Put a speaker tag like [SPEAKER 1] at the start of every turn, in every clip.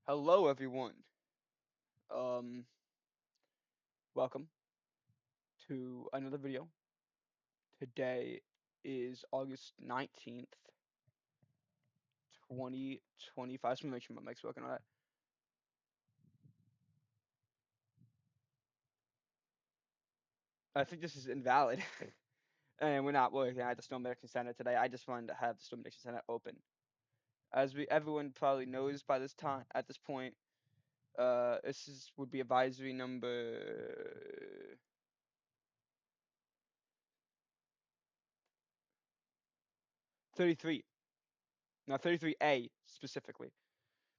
[SPEAKER 1] Hello, everyone. Um, Welcome to another video. Today is August 19th, 2025. Just want to make sure my mic's working on that. I think this is invalid, and we're not working at the Storm Prediction Center today. I just wanted to have the Storm Prediction Center open. As everyone probably knows by this time, at this point, would be advisory number 33. Now 33A specifically.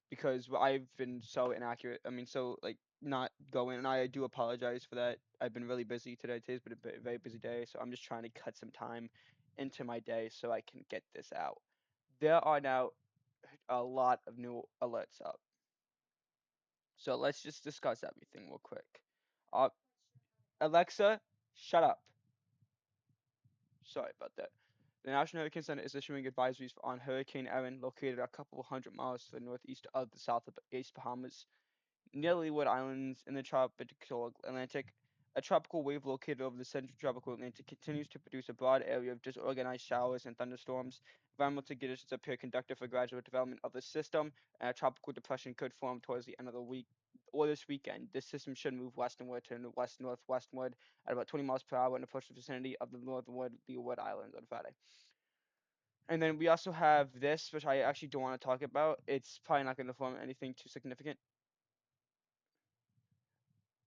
[SPEAKER 1] Because I've been so inaccurate. I mean, so like not going, and I do apologize for that. I've been really busy today. Today's been a very busy day, so I'm just trying to cut some time into my day so I can get this out. There are now a lot of new alerts up, so let's just discuss everything real quick. Uh, Alexa, shut up. Sorry about that. The National Hurricane Center is issuing advisories on Hurricane Erin, located a couple hundred miles to the northeast of the South of East Bahamas, near Leeward Islands in the tropical Atlantic. A tropical wave located over the central tropical Atlantic continues to produce a broad area of disorganized showers and thunderstorms. Environmental conditions appear conducive for gradual development of the system, and a tropical depression could form towards the end of the week or this weekend. This system should move westward to west northwestward at about 20 miles per hour and approach the vicinity of the northward Leeward Islands on Friday. And then we also have this, which I actually don't want to talk about. It's probably not going to form anything too significant.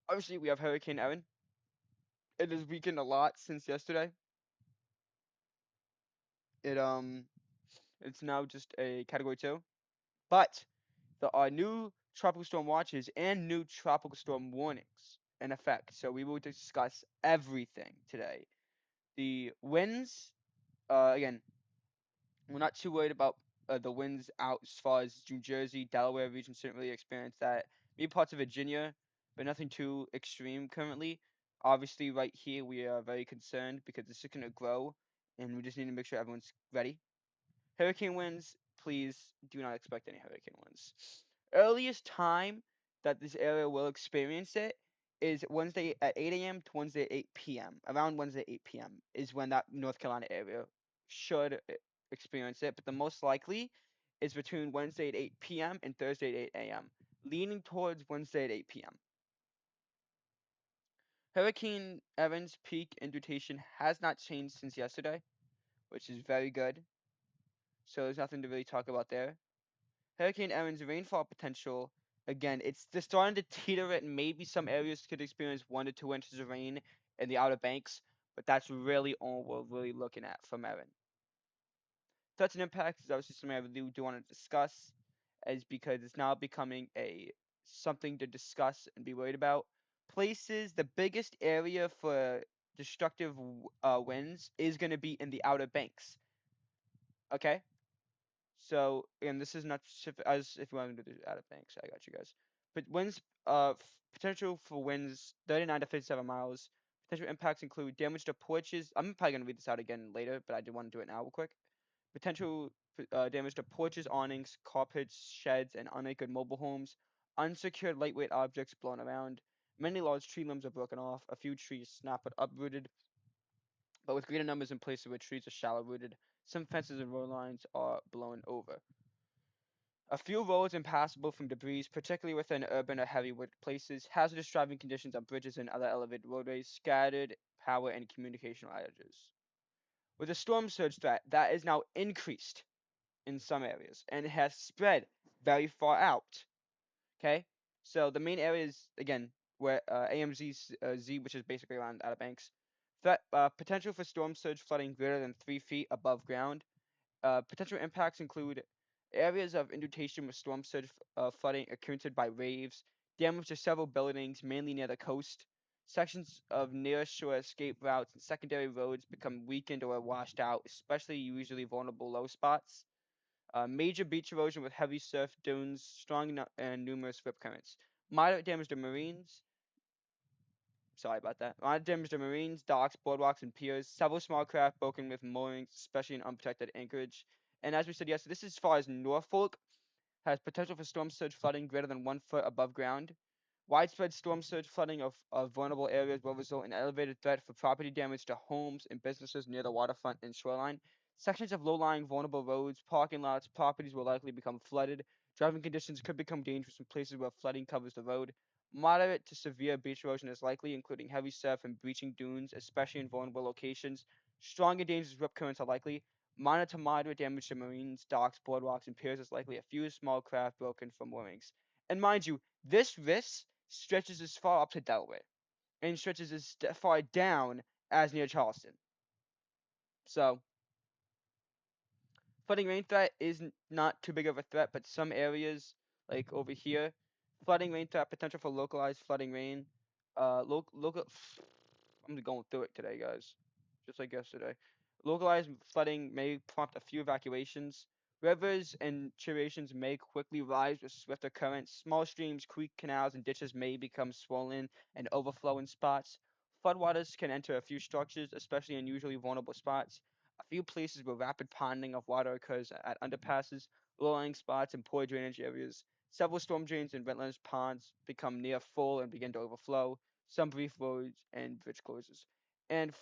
[SPEAKER 1] Obviously, we have Hurricane Erin. It has weakened a lot since yesterday. It it's now just a Category 2. But there are new tropical storm watches and new tropical storm warnings in effect. So we will discuss everything today. The winds, again, we're not too worried about the winds out as far as New Jersey, Delaware region shouldn't really experience that. Maybe parts of Virginia, but nothing too extreme currently. Obviously, right here we are very concerned because this is going to grow, and we just need to make sure everyone's ready. Hurricane winds, please do not expect any hurricane winds. Earliest time that this area will experience it is Wednesday at 8 a.m. to Wednesday at 8 p.m. Around Wednesday at 8 p.m. is when that North Carolina area should experience it, but the most likely is between Wednesday at 8 p.m. and Thursday at 8 a.m., leaning towards Wednesday at 8 p.m. Hurricane Evan's peak indutation has not changed since yesterday, which is very good. So there's nothing to really talk about there. Hurricane Erin's rainfall potential, again, it's just starting to teeter it, and maybe some areas could experience 1 to 2 inches of rain in the Outer Banks, but that's really all we're really looking at from Erin. Threats and impacts is obviously something I really do want to discuss, is because it's now becoming a something to discuss and be worried about. Places, the biggest area for destructive winds is going to be in the Outer Banks. Okay, so, and this is not specific, as if you want to do out of banks, I got you guys. But winds, potential for winds 39 to 57 miles. Potential impacts include damage to porches. I'm probably gonna read this out again later, but I did want to do it now real quick. Potential damage to porches, awnings, carpets, sheds, and unanchored mobile homes. Unsecured lightweight objects blown around. Many large tree limbs are broken off. A few trees snapped but uprooted. But with greater numbers in places where trees are shallow rooted, some fences and road lines are blown over. A few roads impassable from debris, particularly within urban or heavy wood places, hazardous driving conditions on bridges and other elevated roadways, scattered power and communication outages. With a storm surge threat, that is now increased in some areas and it has spread very far out. Okay, so the main areas again where AMZ Z, which is basically around Outer Banks, threat potential for storm surge flooding greater than 3 feet above ground. Potential impacts include areas of inundation with storm surge flooding occurred by waves, damage to several buildings, mainly near the coast. Sections of near-shore escape routes and secondary roads become weakened or washed out, especially usually vulnerable low spots. Major beach erosion with heavy surf dunes, strong and numerous rip currents. Moderate damage to marines. Sorry about that. Moderate damage to marines, docks, boardwalks, and piers. Several small craft broken with moorings, especially in unprotected anchorage. And as we said yesterday, this is as far as Norfolk. has potential for storm surge flooding greater than 1 foot above ground. Widespread storm surge flooding of vulnerable areas will result in elevated threat for property damage to homes and businesses near the waterfront and shoreline. Sections of low-lying vulnerable roads, parking lots, properties will likely become flooded. Driving conditions could become dangerous in places where flooding covers the road. Moderate to severe beach erosion is likely, including heavy surf and breaching dunes, especially in vulnerable locations. Strong and dangerous rip currents are likely. Minor to moderate damage to marines, docks, boardwalks, and piers is likely. A few small craft broken from moorings. And mind you, this risk stretches as far up to Delaware and stretches as far down as near Charleston. So, flooding rain threat is not too big of a threat, but some areas, like over here, flooding rain threat, potential for localized flooding rain. Local. I'm going through it today, guys, just like yesterday. Localized flooding may prompt a few evacuations. Rivers and tribulations may quickly rise with swifter currents. Small streams, creeks, canals, and ditches may become swollen and overflow in spots. Floodwaters can enter a few structures, especially in usually vulnerable spots. A few places where rapid ponding of water occurs at underpasses, low-lying spots, and poor drainage areas. Several storm drains and wetlands ponds become near full and begin to overflow. Some brief roads and bridge closures. And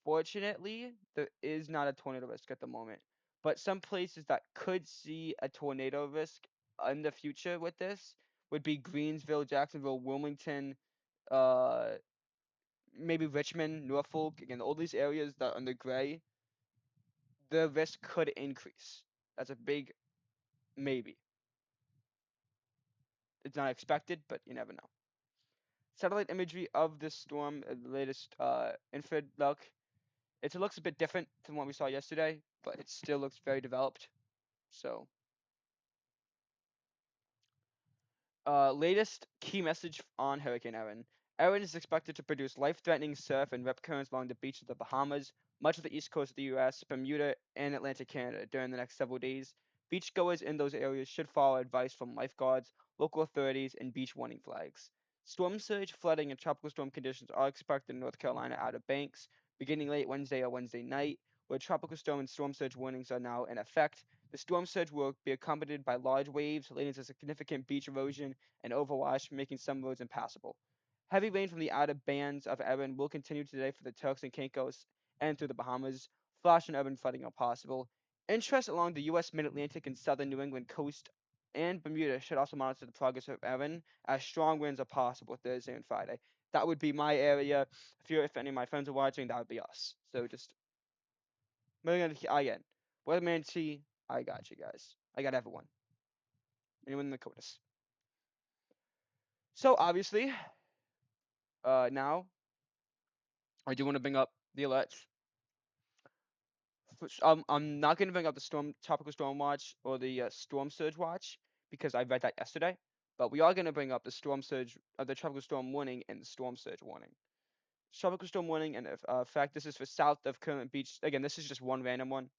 [SPEAKER 1] fortunately, there is not a tornado risk at the moment. But some places that could see a tornado risk in the future with this would be Greensville, Jacksonville, Wilmington, uh, maybe Richmond, Norfolk. Again, all these areas that are under gray, the risk could increase. That's a big maybe. It's not expected, but you never know. Satellite imagery of this storm, the latest infrared look, it looks a bit different from what we saw yesterday, but it still looks very developed. So, latest key message on Hurricane Erin. Erin is expected to produce life-threatening surf and rip currents along the beaches of the Bahamas, much of the east coast of the U.S., Bermuda, and Atlantic Canada during the next several days. Beachgoers in those areas should follow advice from lifeguards, local authorities, and beach warning flags. Storm surge, flooding, and tropical storm conditions are expected in North Carolina Outer Banks beginning late Wednesday or Wednesday night, where tropical storm and storm surge warnings are now in effect. The storm surge will be accompanied by large waves, leading to significant beach erosion and overwash, making some roads impassable. Heavy rain from the outer bands of Erin will continue today for the Turks and Caicos and through the Bahamas. Flash and urban flooding are possible. Interest along the U.S. mid-Atlantic and southern New England coast and Bermuda should also monitor the progress of Erin, as strong winds are possible Thursday and Friday. That would be my area. If any of my friends are watching, that would be us. So just again, Weatherman T, I got you guys. I got everyone. Anyone in the Dakotas. So obviously, now I do want to bring up the alerts. I'm not going to bring up the tropical storm watch or the storm surge watch because I read that yesterday. But we are going to bring up the storm surge, the tropical storm warning and the storm surge warning. Tropical storm warning and fact, this is for south of Kermit Beach. Again, this is just one random one.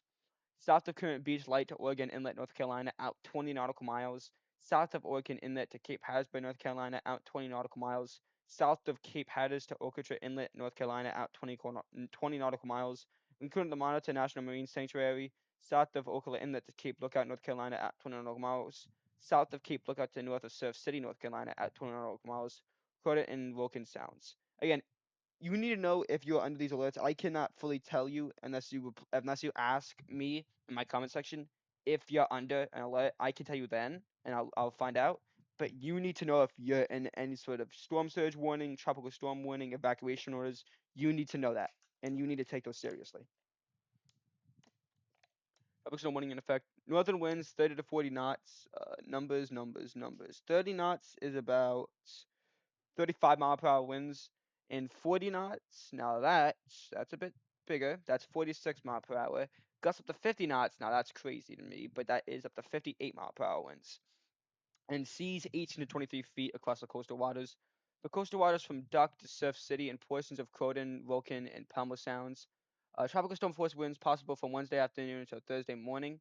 [SPEAKER 1] South of Current Beach, light to Oregon Inlet, North Carolina, out 20 nautical miles. South of Oregon Inlet to Cape Hatteras, North Carolina, out 20 nautical miles. South of Cape Hatteras to Orchard Inlet, North Carolina, out 20 nautical miles. Including the Monitor National Marine Sanctuary, south of Ocala Inlet to Cape Lookout, North Carolina, at 20 nautical miles. South of Cape Lookout to north of Surf City, North Carolina, at 20 nautical miles. Crowder and Wilkins Sounds. Again, you need to know if you're under these alerts. I cannot fully tell you unless you ask me in my comment section if you're under an alert. I can tell you then, and I'll find out. But you need to know if you're in any sort of storm surge warning, tropical storm warning, evacuation orders. You need to know that, and you need to take those seriously. Tropical storm warning in effect. Northern winds 30 to 40 knots. Numbers. 30 knots is about 35-mile-per-hour winds and 40 knots. Now that's a bit bigger. That's 46 mile per hour. Gusts up to 50 knots. Now that's crazy to me, but that is up to 58-mile-per-hour winds. And seas 18 to 23 feet across the coastal waters. The coastal waters from Duck to Surf City and portions of Croton, Vulcan, and Palmer Sounds. Tropical storm force winds possible from Wednesday afternoon until Thursday morning.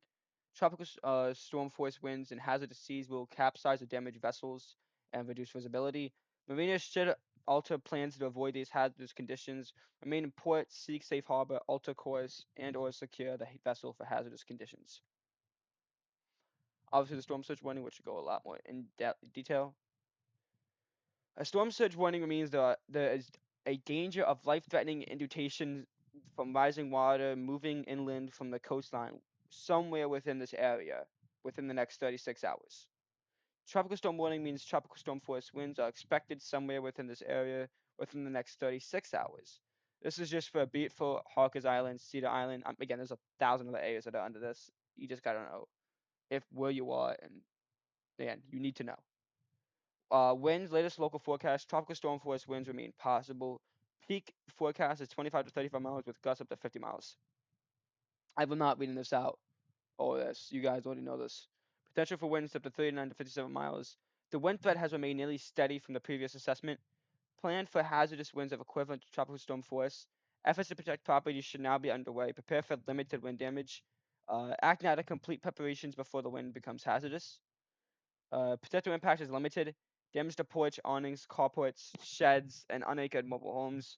[SPEAKER 1] Tropical storm force winds and hazardous seas will capsize or damage vessels and reduce visibility. Mariners should alter plans to avoid these hazardous conditions. Remain in port, seek safe harbor, alter course, and/or secure the vessel for hazardous conditions. Obviously, the storm surge warning, which will go a lot more in detail. A storm surge warning means there is a danger of life-threatening inundation from rising water moving inland from the coastline somewhere within this area within the next 36 hours. Tropical storm warning means tropical storm force winds are expected somewhere within this area within the next 36 hours. This is just for Beatful, Hawkers Island, Cedar Island. Again, there's 1,000 other areas that are under this. You just gotta know if where you are, and man, you need to know. Winds, latest local forecast, tropical storm force winds remain possible. Peak forecast is 25 to 35 miles with gusts up to 50 miles. I am not reading this out. Oh, this. You guys already know this. Potential for winds up to 39 to 57 miles. The wind threat has remained nearly steady from the previous assessment. Plan for hazardous winds of equivalent to tropical storm force. Efforts to protect properties should now be underway. Prepare for limited wind damage. Act now to complete preparations before the wind becomes hazardous. Potential impact is limited. Damage to porch, awnings, carports, sheds, and unanchored mobile homes.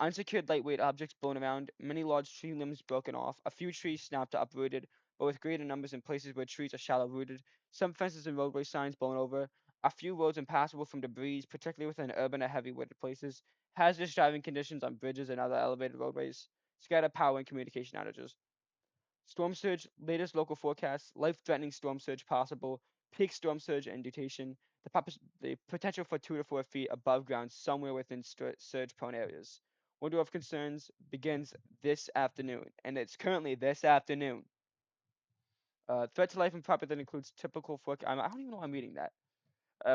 [SPEAKER 1] Unsecured lightweight objects blown around, many large tree limbs broken off, a few trees snapped or uprooted, but with greater numbers in places where trees are shallow rooted, some fences and roadway signs blown over, a few roads impassable from debris, particularly within urban or heavy wooded places, hazardous driving conditions on bridges and other elevated roadways, scattered power and communication outages. Storm surge, latest local forecast, life-threatening storm surge possible, peak storm surge indutation, the potential for 2 to 4 feet above ground somewhere within surge-prone areas. Window of concerns begins this afternoon, and it's currently this afternoon. Threat to life and property that includes typical forecast. I don't even know why I'm reading that.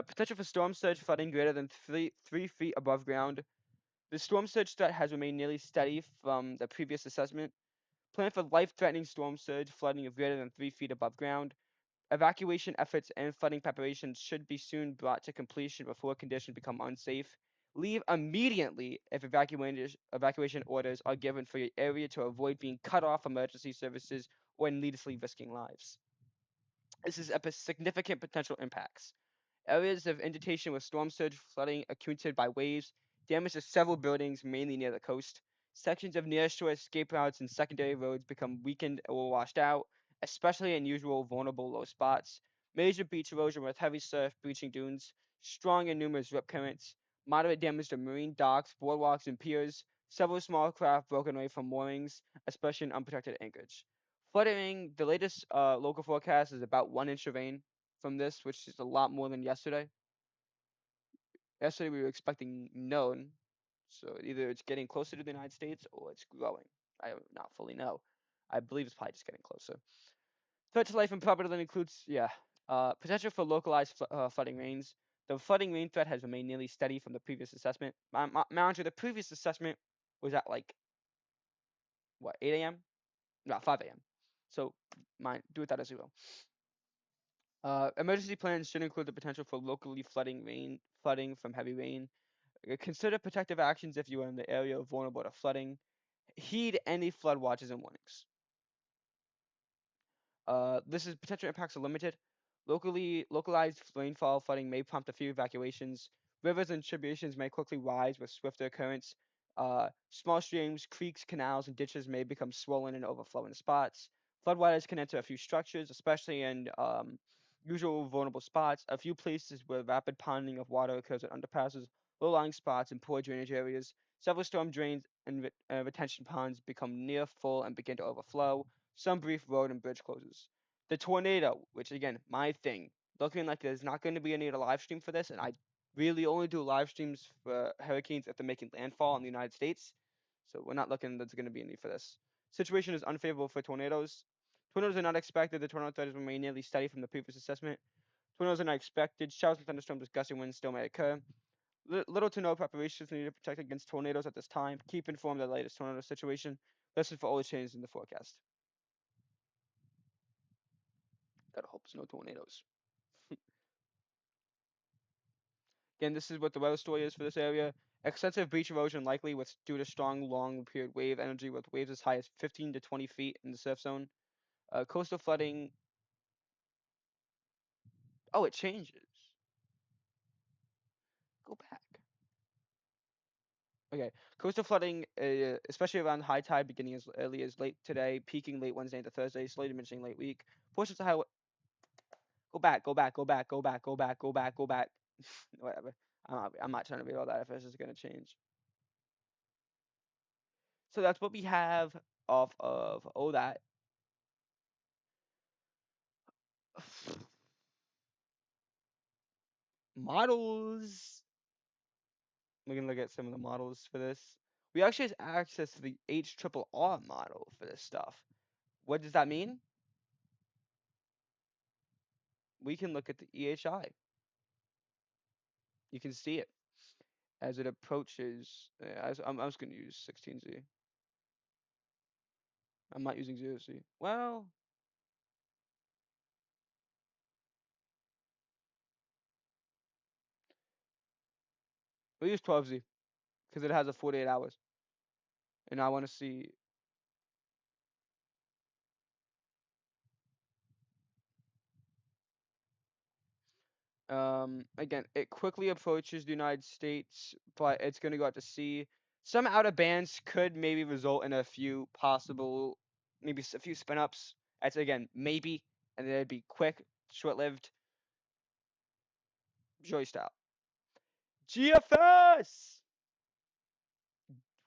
[SPEAKER 1] Potential for storm surge flooding greater than 3 feet above ground. The storm surge threat has remained nearly steady from the previous assessment. Plan for life-threatening storm surge flooding of greater than 3 feet above ground. Evacuation efforts and flooding preparations should be soon brought to completion before conditions become unsafe. Leave immediately if evacuation orders are given for your area to avoid being cut off emergency services or needlessly risking lives. This is a significant potential impacts. Areas of indentation with storm surge flooding accumulated by waves, damage to several buildings, mainly near the coast. Sections of nearshore escape routes and secondary roads become weakened or washed out, especially in usual vulnerable low spots. Major beach erosion with heavy surf breaching dunes, strong and numerous rip currents, moderate damage to marine docks, boardwalks, and piers. Several small craft broken away from moorings, especially in unprotected anchorage. Flooding, the latest local forecast is about 1 inch of rain from this, which is a lot more than yesterday. Yesterday we were expecting none, so either it's getting closer to the United States or it's growing. I do not fully know. I believe it's probably just getting closer. Threat to life and property that includes, potential for localized flooding rains. The flooding rain threat has remained nearly steady from the previous assessment. Mind you, the previous assessment was at like, what, 8 a.m.? No, 5 a.m. So, do with that as you will. Emergency plans should include the potential for locally flooding from heavy rain. Consider protective actions if you are in the area vulnerable to flooding. Heed any flood watches and warnings. This is potential impacts are limited. Localized rainfall flooding may prompt a few evacuations. Rivers and tributaries may quickly rise with swifter currents. Small streams, creeks, canals, and ditches may become swollen and overflow in spots. Floodwaters can enter a few structures, especially in usual vulnerable spots. A few places where rapid ponding of water occurs at underpasses, low-lying spots, and poor drainage areas. Several storm drains and retention ponds become near full and begin to overflow. Some brief road and bridge closures. The tornado, which again, my thing, looking like there's not going to be any live stream for this, and I really only do live streams for hurricanes if they're making landfall in the United States. So we're not looking there's going to be any for this. Situation is unfavorable for tornadoes. Tornadoes are not expected. The tornado threat has remained nearly steady from the previous assessment. Tornadoes are not expected. Showers and thunderstorms with gusty winds still may occur. Little to no preparations needed to protect against tornadoes at this time. Keep informed of the latest tornado situation. Listen for all the changes in the forecast. Gotta hope there's no tornadoes. Again, this is what the weather story is for this area. Extensive beach erosion likely with due to strong, long period wave energy with waves as high as 15 to 20 feet in the surf zone. Coastal flooding. Oh, it changes. Go back. Okay. Coastal flooding, especially around high tide, beginning as early as late today, peaking late Wednesday into Thursday, slowly diminishing late week. Portions of highway. Go back, go back, go back, go back, go back, go back, go back. Whatever. I'm not trying to read all that if this is gonna change. So that's what we have off of all that. Models. We can look at some of the models for this. We actually have access to the HRRR model for this stuff. What does that mean? We can look at the EHI. You can see it as it approaches. I'm just going to use 16Z. I'm not using 0Z. Well, we'll use 12Z because it has a 48 hours. And I want to see. Again, it quickly approaches the United States, but it's going to go out to sea. Some out of bands could maybe result in a few possible, maybe a few spin ups. That's again, maybe, and then it'd be quick, short lived, Joy style. GFS!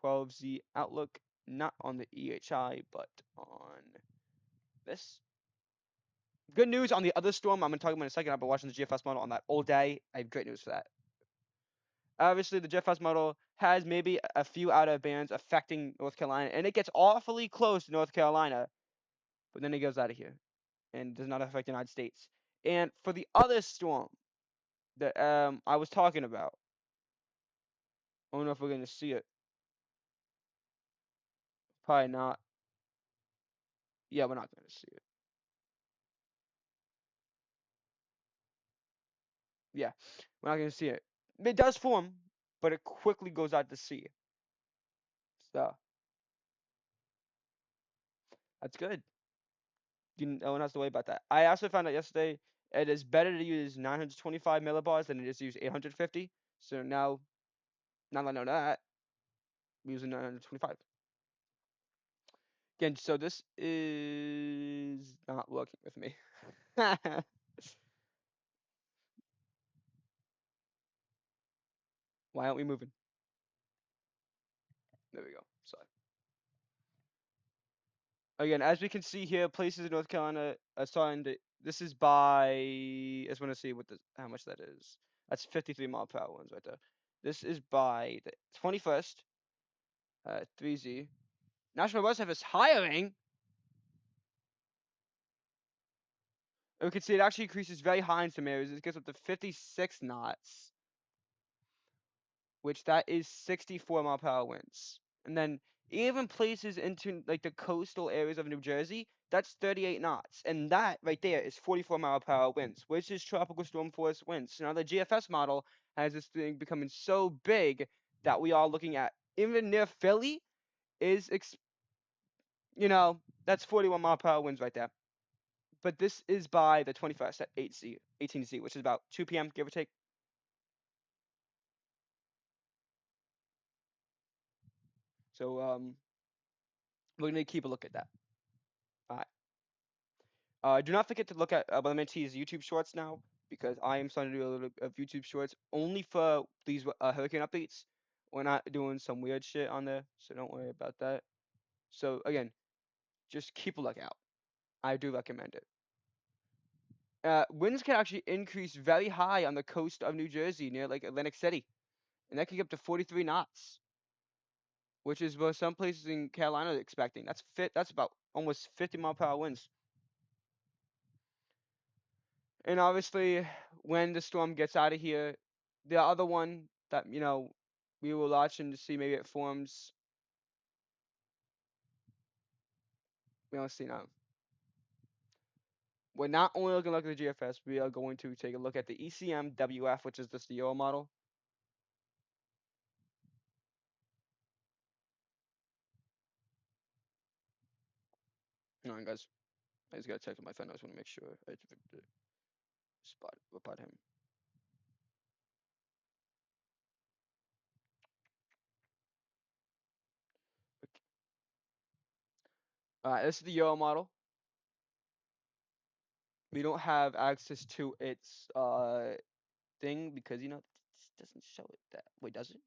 [SPEAKER 1] 12Z Outlook, not on the EHI, but on this. Good news on the other storm. I'm going to talk about in a second. I've been watching the GFS model on that all day. I have great news for that. Obviously, the GFS model has maybe a few out of bands affecting North Carolina, and it gets awfully close to North Carolina, but then it goes out of here and does not affect the United States. And for the other storm that I was talking about, I don't know if we're going to see it. Probably not. Yeah, we're not going to see it. Yeah, we're not going to see it. It does form, but it quickly goes out to sea. So that's good. No one has to worry about that. I also found out yesterday it is better to use 925 millibars than it is to use 850. So now that I know that, we're using 925. Again, so this is not working with me. Why aren't we moving? There we go. Sorry. Again, as we can see here, places in North Carolina are starting to. This is by. I just want to see how much that is. That's 53 mile per hour ones right there. This is by the 21st. 3Z. National Weather Service hiring. And we can see it actually increases very high in some areas. It gets up to 56 knots, which that is 64 mile per hour winds. And then even places into like the coastal areas of New Jersey, that's 38 knots. And that right there is 44 mile per hour winds, which is tropical storm force winds. So now the GFS model has this thing becoming so big that we are looking at even near Philly is, that's 41 mile per hour winds right there. But this is by the 21st at 18Z, which is about 2 p.m., give or take. So we're going to keep a look at that. All right. Do not forget to look at Elementy's YouTube shorts now, because I am starting to do a little bit of YouTube shorts only for these hurricane updates. We're not doing some weird shit on there, so don't worry about that. So again, just keep a lookout. I do recommend it. Winds can actually increase very high on the coast of New Jersey near like Atlantic City, and that can get up to 43 knots, which is what some places in Carolina are expecting. That's about almost 50 mile per hour winds. And obviously, when the storm gets out of here, the other one that we will watch and to see maybe it forms. We don't see now. We're not only looking at the GFS, we are going to take a look at the ECMWF, which is the Euro model. Hang on, guys. I just gotta check on my phone. I just want to make sure I spot him. Okay. All right, this is the Euro model. We don't have access to its thing because this doesn't show it that. Wait, does it?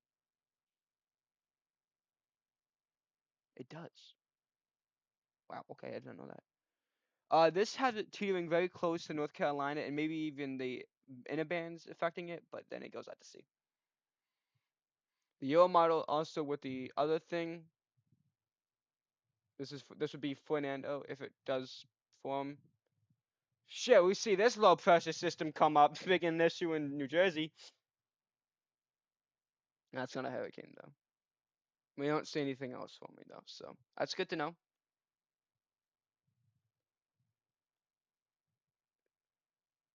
[SPEAKER 1] It does. Wow. Okay, I didn't know that. This has it teetering very close to North Carolina and maybe even the inner bands affecting it, but then it goes out to sea. The Euro model also with the other thing. This would be Fernando if it does form. Shit, we see this low pressure system come up, big an issue in New Jersey. That's not a hurricane though. We don't see anything else forming though, so that's good to know.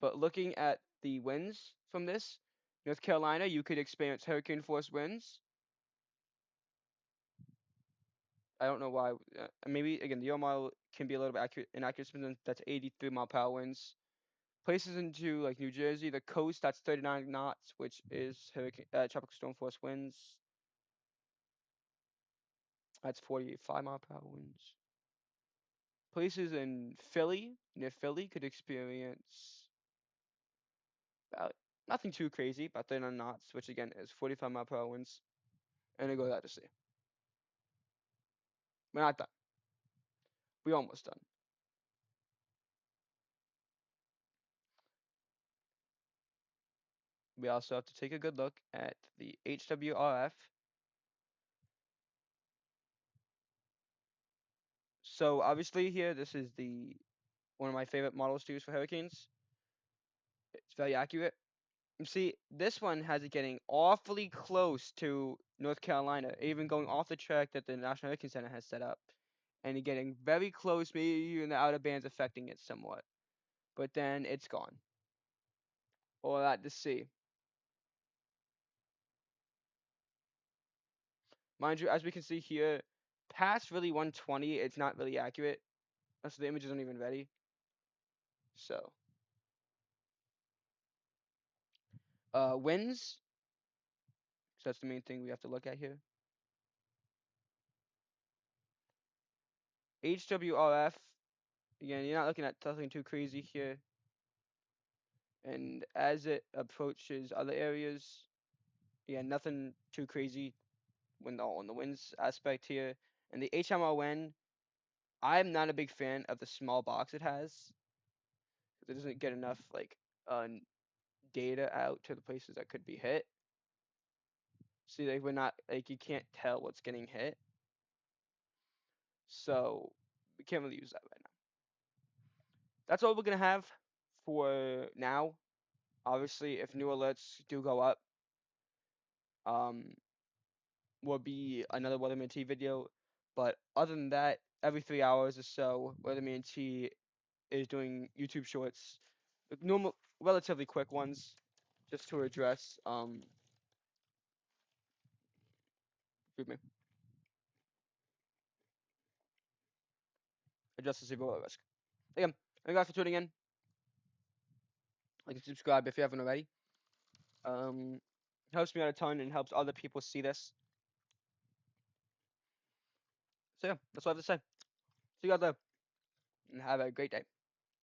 [SPEAKER 1] But looking at the winds from this, North Carolina, you could experience hurricane force winds. I don't know why. Maybe again, the Euro model can be a little bit inaccurate. That's 83 mile per hour winds. Places into like New Jersey, the coast, that's 39 knots, which is hurricane tropical storm force winds. That's 45 mile per hour winds. Places in Philly, near Philly, could experience about nothing too crazy, about 39 knots, which again is 45 mile per hour winds, and it goes out to sea. We're not done. We're almost done. We also have to take a good look at the HWRF. So obviously here, this is the one of my favorite models to use for hurricanes. It's very accurate. You see, this one has it getting awfully close to North Carolina, even going off the track that the National Hurricane Center has set up, and it getting very close, maybe even the outer bands affecting it somewhat. But then it's gone. All that to see. Mind you, as we can see here, past really 120, it's not really accurate. So the images aren't even ready. So, winds. So that's the main thing we have to look at here. HWRF. Again, you're not looking at nothing too crazy here. And as it approaches other areas, yeah, nothing too crazy when on the winds aspect here. And the HMRN, I'm not a big fan of the small box it has. It doesn't get enough like data out to the places that could be hit. See, like we're not like you can't tell what's getting hit, so we can't really use that right now. That's all we're gonna have for now. Obviously, if new alerts do go up, um, will be another Weatherman T video. But other than that, every 3 hours or so, Weatherman T is doing YouTube shorts, like normal, relatively quick ones, just to address excuse me, address the severe weather risk. Again, thank you guys for tuning in. Like and subscribe if you haven't already. Um, helps me out a ton and helps other people see this. So yeah, that's what I have to say. See you guys later and have a great day.